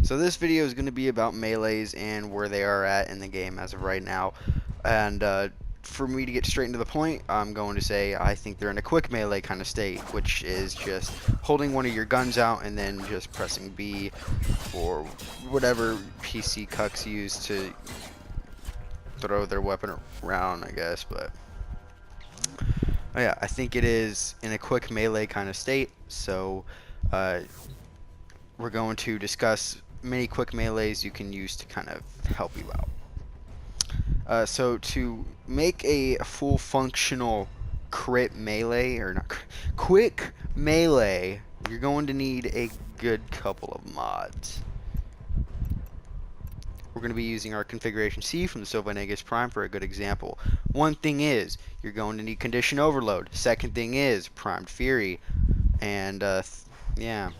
So this video is going to be about melees and where they are at in the game as of right now. And for me to get straight into the point, I'm going to say I think they're in a quick melee kind of state, which is just holding one of your guns out and then just pressing B or whatever PC cucks use to throw their weapon around, I guess. But yeah, I think it is in a quick melee kind of state. So we're going to discuss many quick melees you can use to kind of help you out. So to make a full functional crit melee, or not quick melee, you're going to need a good couple of mods. We're going to be using our configuration C from the Sylvanegus Prime for a good example. One thing is, you're going to need condition overload. Second thing is primed fury, and yeah.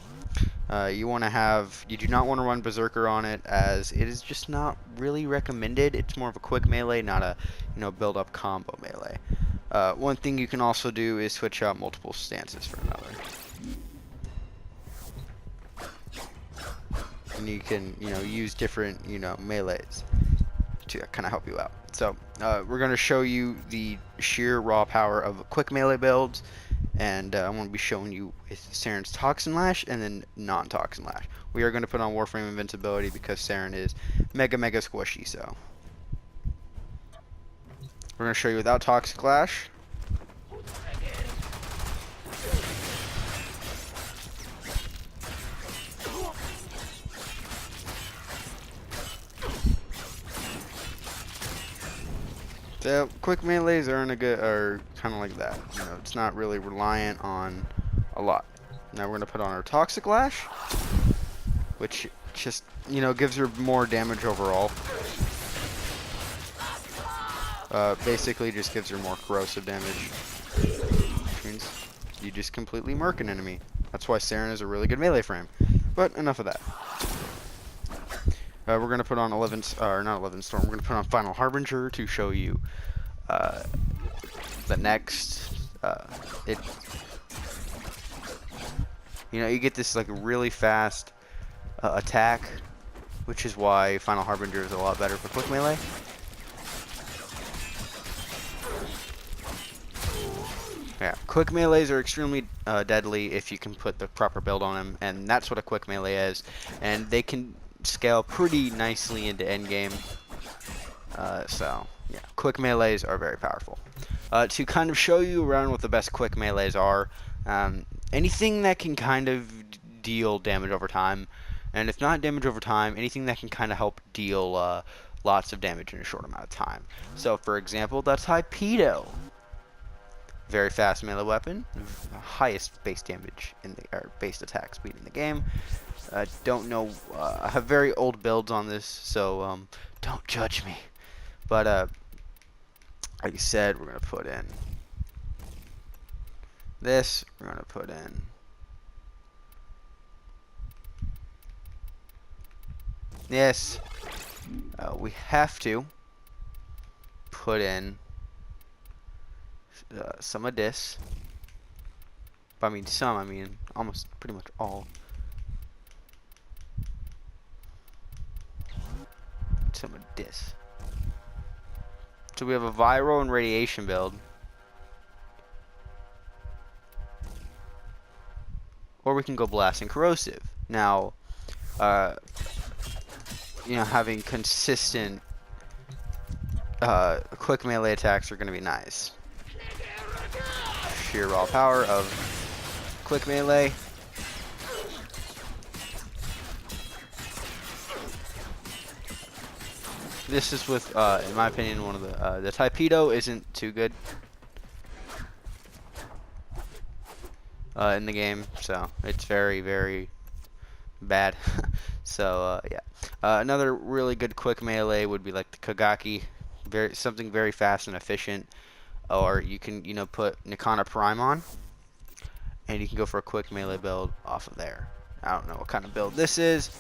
You do not want to run Berserker on it, as it is just not really recommended. It's more of a quick melee, not a build up combo melee. One thing you can also do is switch out multiple stances for another, and you can use different melees to kind of help you out. So we're going to show you the sheer raw power of quick melee builds. And I'm going to be showing you Saren's Toxin Lash and then non-Toxin Lash. We are going to put on Warframe Invincibility because Saren is mega squishy. So we're going to show you without Toxic Lash. So quick melees are kind of like that. It's not really reliant on a lot. Now we're gonna put on our Toxic Lash, which just gives her more damage overall. Basically, just gives her more corrosive damage, which means you just completely murk an enemy. That's why Saren is a really good melee frame. But enough of that. We're going to put on not 11 Storm, we're going to put on Final Harbinger to show you the next, you get this like really fast attack, which is why Final Harbinger is a lot better for quick melee. Yeah, quick melees are extremely deadly if you can put the proper build on them, and that's what a quick melee is, and they can scale pretty nicely into endgame. So yeah, quick melees are very powerful. To kind of show you around what the best quick melees are, anything that can kind of deal damage over time, and if not damage over time, anything that can kind of help deal lots of damage in a short amount of time. So for example, that's Hypedo. Very fast melee weapon, highest base damage base attack speed in the game. Don't know, I have very old builds on this, so don't judge me. But like I said, we're gonna put in this. We're gonna put in this. We have to put in some of this. But I mean some, I mean almost pretty much all. Some of this. So we have a viral and radiation build. Or we can go blast and corrosive. Now, having consistent quick melee attacks are going to be nice. Sheer raw power of quick melee. This is with, in my opinion, one of the Hypedo isn't too good in the game, so it's very bad. So yeah, another really good quick melee would be like the Kagaki, something very fast and efficient. Or you can put Nikana Prime on, and you can go for a quick melee build off of there. I don't know what kind of build this is,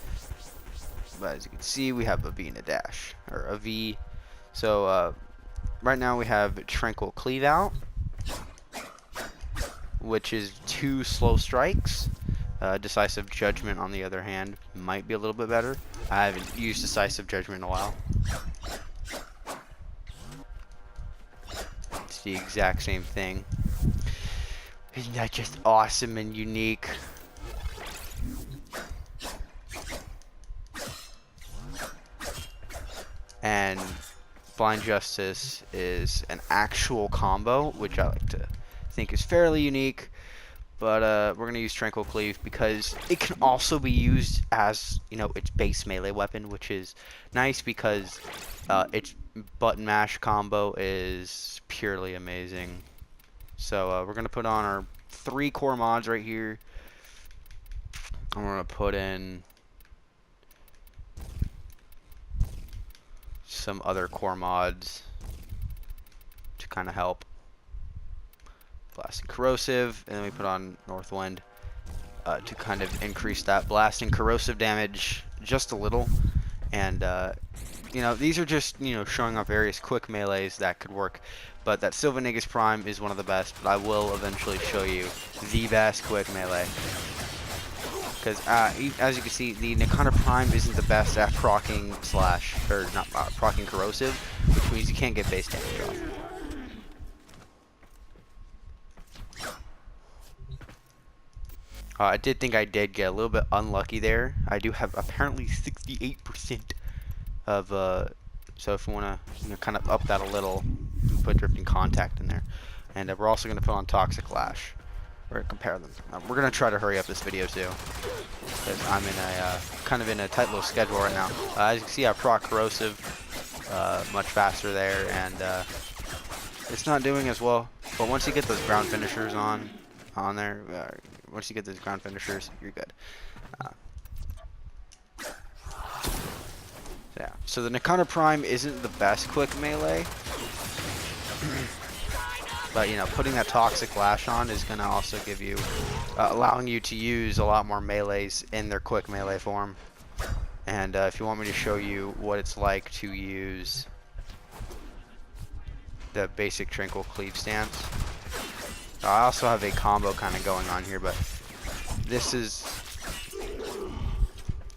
but as you can see, we have a V and a dash, or a V. So right now we have Tranquil Cleave Out, which is 2 slow strikes. Decisive Judgment, on the other hand, might be a little bit better. I haven't used Decisive Judgment in a while. It's the exact same thing. Isn't that just awesome and unique? And Blind Justice is an actual combo, which I like to think is fairly unique. But we're going to use Tranquil Cleave because it can also be used as, you know, its base melee weapon, which is nice because its button mash combo is purely amazing. So we're going to put on our 3 core mods right here. I'm going to put in some other core mods to kind of help. Blast and Corrosive, and then we put on Northwind to kind of increase that blast and corrosive damage just a little. And you know, these are just, you know, showing off various quick melees that could work. But that Sylvanegus Prime is one of the best, but I will eventually show you the best quick melee. Because as you can see, the Nikana Prime isn't the best at proccing slash, or not proccing corrosive, which means you can't get base damage off. I did think I did get a little bit unlucky there. I do have apparently 68% of, so if you want to, you know, kind of up that a little, you can put Drifting Contact in there. And we're also going to put on Toxic Lash. We're going to compare them. We're going to try to hurry up this video too, because I'm in a, kind of in a tight little schedule right now. As you can see, I proc Corrosive much faster there, and it's not doing as well. But once you get those ground finishers on there, once you get those ground finishers, you're good. Yeah. So the Nikana Prime isn't the best quick melee, but you know, putting that Toxic Lash on is gonna also give you, allowing you to use a lot more melees in their quick melee form. And if you want me to show you what it's like to use the basic Tranquil Cleave stance, I also have a combo kind of going on here, but this is,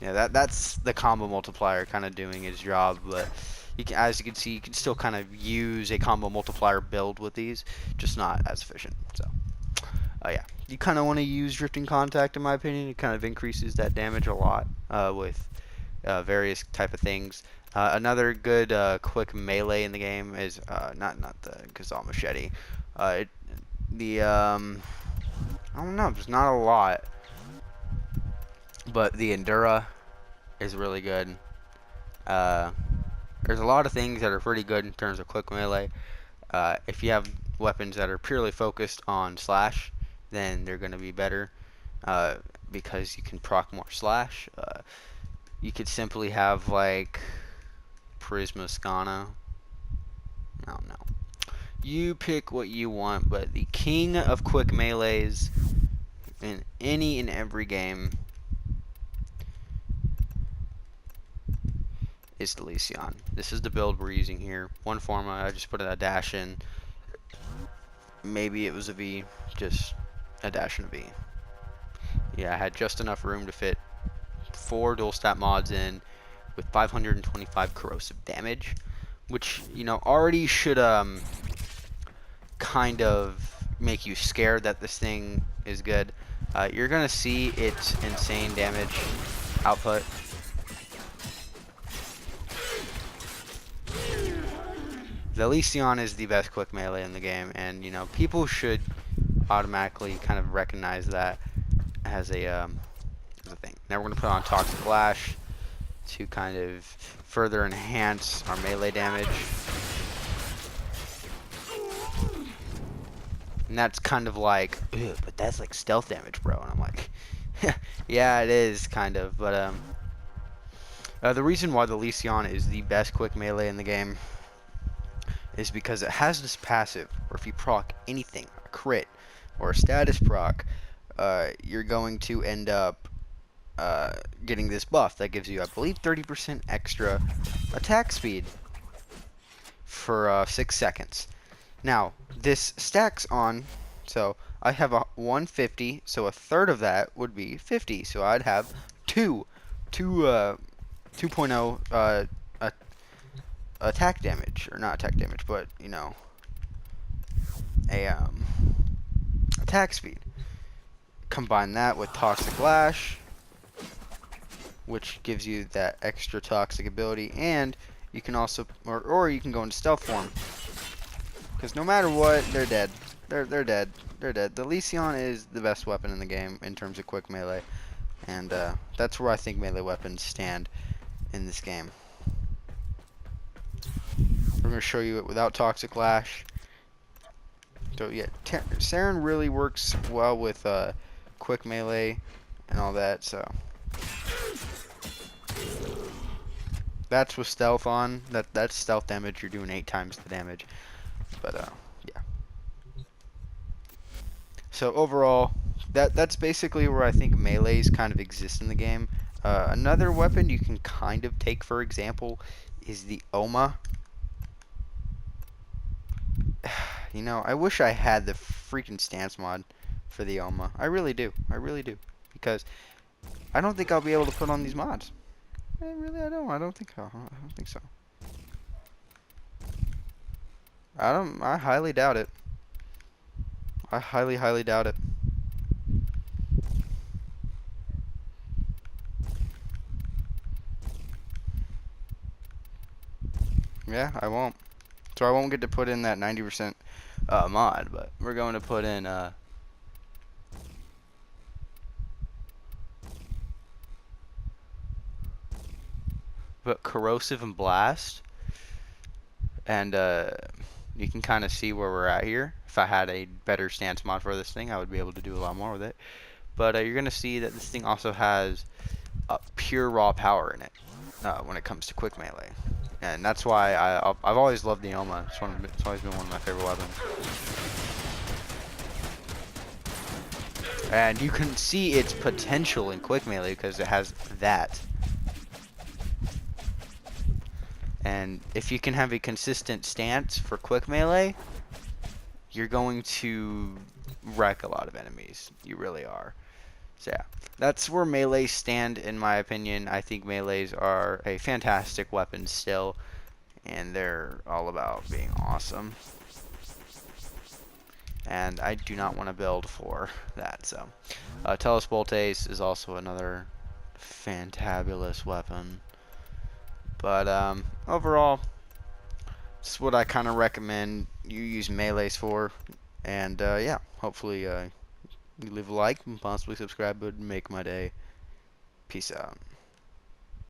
yeah, that's the combo multiplier kind of doing his job. But you can, as you can see, you can still kind of use a combo multiplier build with these, just not as efficient. So, yeah, you kind of want to use Drifting Contact, in my opinion. It kind of increases that damage a lot with various type of things. Another good quick melee in the game is not the Ghazal Machete. I don't know, there's not a lot, but the Endura is really good. There's a lot of things that are pretty good in terms of quick melee. If you have weapons that are purely focused on slash, then they're going to be better because you can proc more slash. You could simply have like Prisma Scana. I don't know. You pick what you want, but the king of quick melees in any and every game is the Lysion. This is the build we're using here. One forma, I just put a dash in. Maybe it was a V, just a dash and a V. Yeah, I had just enough room to fit 4 dual stat mods in with 525 corrosive damage, which, you know, already should kind of make you scared that this thing is good. You're gonna see its insane damage output. The Lysion is the best quick melee in the game, and you know, people should automatically kind of recognize that as a thing. Now we're gonna put on Toxic Lash to kind of further enhance our melee damage. And that's kind of like, but that's like stealth damage, bro. And I'm like, yeah, it is kind of. But the reason why the Lysion is the best quick melee in the game is because it has this passive where if you proc anything, a crit or a status proc, you're going to end up getting this buff that gives you, I believe, 30% extra attack speed for 6 seconds. Now, this stacks on So I have a 150, so a third of that would be 50. So I'd have two, two, 2.0 attack damage, or not attack damage, but you know, a attack speed. Combine that with Toxic Lash, which gives you that extra toxic ability, and you can also, or you can go into stealth form, because no matter what, they're dead. They're dead. They're dead. The Lesion is the best weapon in the game in terms of quick melee, and that's where I think melee weapons stand in this game. We're gonna show you it without Toxic Lash. So yeah, Saren really works well with quick melee and all that. So that's with stealth on. That's stealth damage. You're doing 8 times the damage. But yeah. So overall, that's basically where I think melees kind of exist in the game. Another weapon you can kind of take for example is the Oma. You know, I wish I had the freaking stance mod for the Oma. I really do. I really do. Because I don't think I'll be able to put on these mods. I don't. I don't think so. I don't think so. I highly doubt it. I highly, highly doubt it. Yeah, I won't. So I won't get to put in that 90% mod, but we're going to put in but corrosive and blast, and you can kind of see where we're at here. If I had a better stance mod for this thing, I would be able to do a lot more with it. But you're gonna see that this thing also has pure raw power in it when it comes to quick melee, and that's why I've always loved the Oma. It's always been one of my favorite weapons. And you can see its potential in quick melee because it has that. And if you can have a consistent stance for quick melee, you're going to wreck a lot of enemies. You really are. So yeah, that's where melees stand in my opinion. I think melees are a fantastic weapon still, and they're all about being awesome. And I do not want to build for that. So Telos Boltes is also another fantabulous weapon. But overall, it's what I kind of recommend you use melees for. And yeah, hopefully you leave a like and possibly subscribe. Would make my day. Peace out.